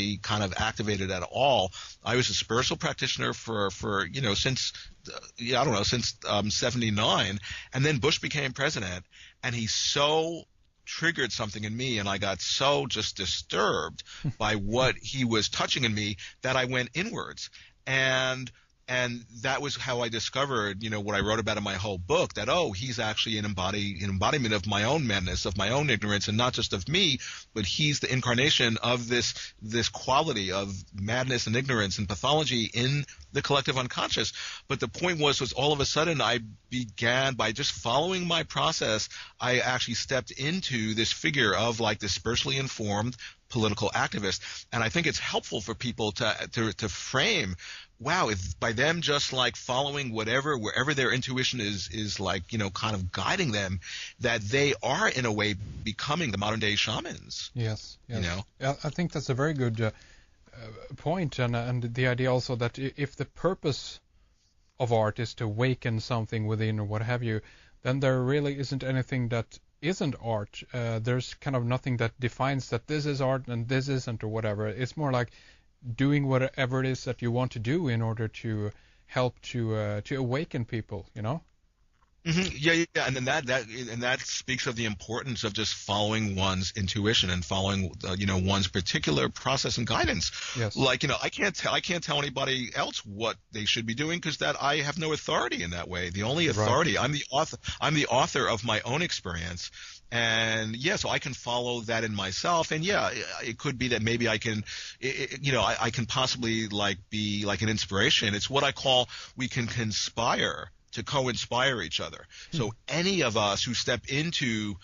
really kind of activated at all. I was a spiritual practitioner for since I don't know, since 79, and then Bush became president, and he so triggered something in me, and I got so just disturbed by what he was touching in me that I went inwards. And that was how I discovered, what I wrote about in my whole book, that, he's actually an embodiment of my own madness, of my own ignorance, and not just of me, but he's the incarnation of this quality of madness and ignorance and pathology in the collective unconscious. But the point was all of a sudden I began, by just following my process, I actually stepped into this figure of like this spiritually informed political activist. And I think it's helpful for people to frame, wow, if by them just like following wherever their intuition is like, kind of guiding them, that they are in a way becoming the modern day shamans. Yes. I think that's a very good point, and the idea also that if the purpose of art is to awaken something within or what have you, then there really isn't anything that isn't art. There's kind of nothing that defines that this is art and this isn't or whatever. It's more like doing whatever it is that you want to do in order to help to awaken people, Mm-hmm. Yeah, and then that speaks of the importance of just following one's intuition and following one's particular process and guidance. Yes. Like I can't tell anybody else what they should be doing, because that I have no authority in that way. The only authority, right. I'm the author of my own experience. And so I can follow that in myself, and it could be that maybe I can, I can possibly like be like an inspiration. It's what I call, we can conspire to co-inspire each other. So any of us who step into,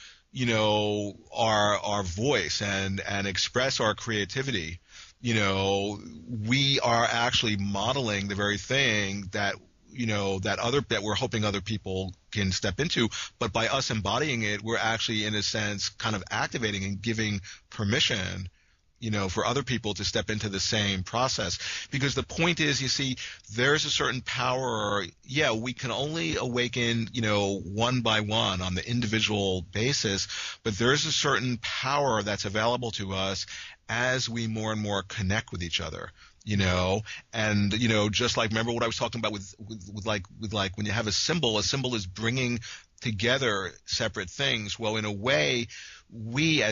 our voice and express our creativity, we are actually modeling the very thing that that we're hoping other people can step into. But by us embodying it, we're actually, in a sense, kind of activating and giving permission, for other people to step into the same process. Because the point is, you see, there's a certain power. We can only awaken, one by one on the individual basis, but there's a certain power that's available to us as we more and more connect with each other. And just like, remember what I was talking about with when you have a symbol is bringing together separate things. Well, in a way, we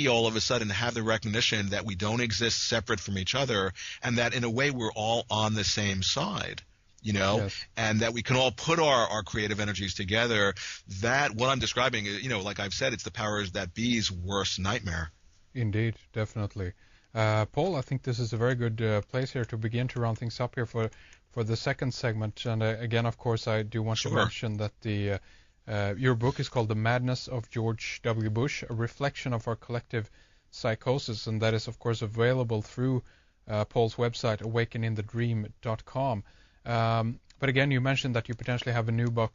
all of a sudden have the recognition that we don't exist separate from each other, and that in a way we're all on the same side. Yes. And that we can all put our creative energies together. That what I'm describing, like I've said, it's the powers that be's worst nightmare. Indeed, definitely. Paul, I think this is a very good place here to begin to round things up here for the second segment. And again, of course, I do want to mention that your book is called The Madness of George W. Bush, a reflection of our collective psychosis, and that is, of course, available through Paul's website, awakeningthedream.com. But again, you mentioned that you potentially have a new book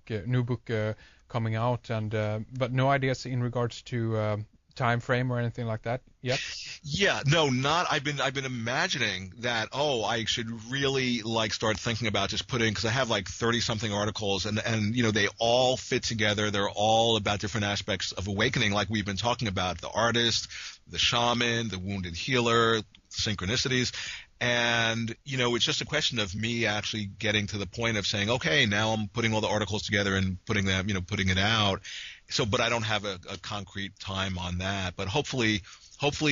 coming out, and but no ideas in regards to time frame or anything like that yet? Yeah, no, not. I've been imagining that. I should really like start thinking about just putting, because I have like 30 something articles, and they all fit together. They're all about different aspects of awakening, like we've been talking about: the artist, the shaman, the wounded healer, synchronicities. And it's just a question of me actually getting to the point of saying, okay, now I'm putting all the articles together and putting it out. So, but I don't have a concrete time on that. But hopefully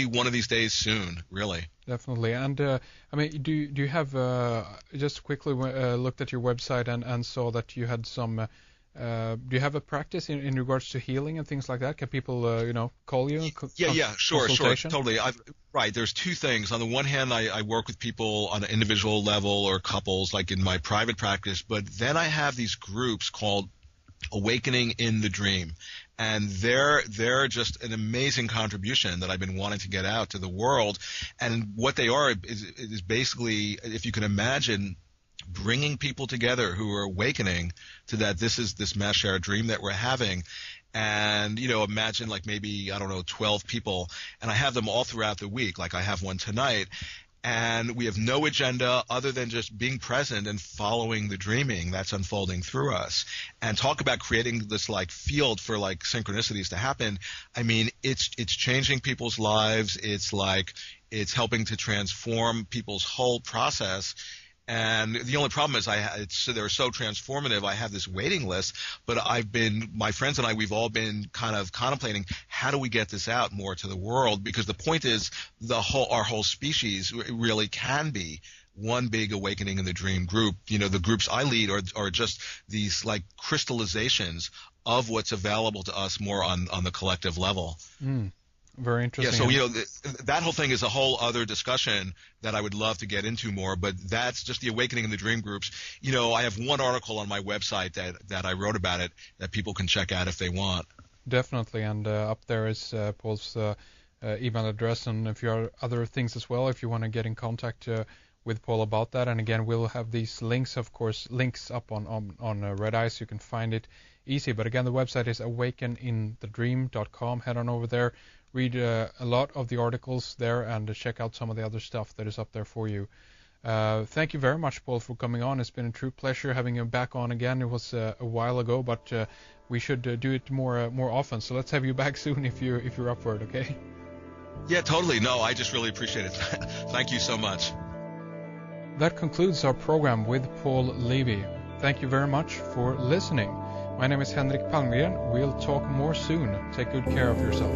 one of these days soon, really. Definitely. And do you have just quickly looked at your website and saw that you had some. Do you have a practice in regards to healing and things like that? Can people, call you? Sure, totally. Right. There's two things. On the one hand, I work with people on an individual level or couples, like in my private practice. But then I have these groups called Awakening in the Dream, and they're just an amazing contribution that I've been wanting to get out to the world. And what they are is basically, if you can imagine, bringing people together who are awakening to that this is this mass shared dream that we're having. And, imagine like maybe, 12 people, and I have them all throughout the week. Like I have one tonight, and we have no agenda other than just being present and following the dreaming that's unfolding through us. And talk about creating this like field for like synchronicities to happen. I mean, it's changing people's lives. It's like, It's helping to transform people's whole process. And the only problem is they're so transformative. I have this waiting list, but my friends and I, we've all been kind of contemplating, how do we get this out more to the world? Because the point is, our whole species really can be one big awakening in the dream group. The groups I lead are just these like crystallizations of what's available to us more on the collective level. Very interesting. Yeah, so that whole thing is a whole other discussion that I would love to get into more, but that's just the awakening in the dream groups. I have one article on my website that I wrote about it that people can check out if they want. Definitely, and up there is Paul's email address and a few other things as well if you want to get in contact with Paul about that. And again, we'll have these links, of course, links up on Red Eye, so you can find it easy. But again, the website is awakeninthedream.com. Head on over there. Read a lot of the articles there and check out some of the other stuff that is up there for you. Thank you very much, Paul, for coming on. It's been a true pleasure having you back on again. It was a while ago, but we should do it more often. So let's have you back soon if you're up for it, okay? Yeah, totally. No, I just really appreciate it. Thank you so much. That concludes our program with Paul Levy. Thank you very much for listening. My name is Henrik Palmgren. We'll talk more soon. Take good care of yourself.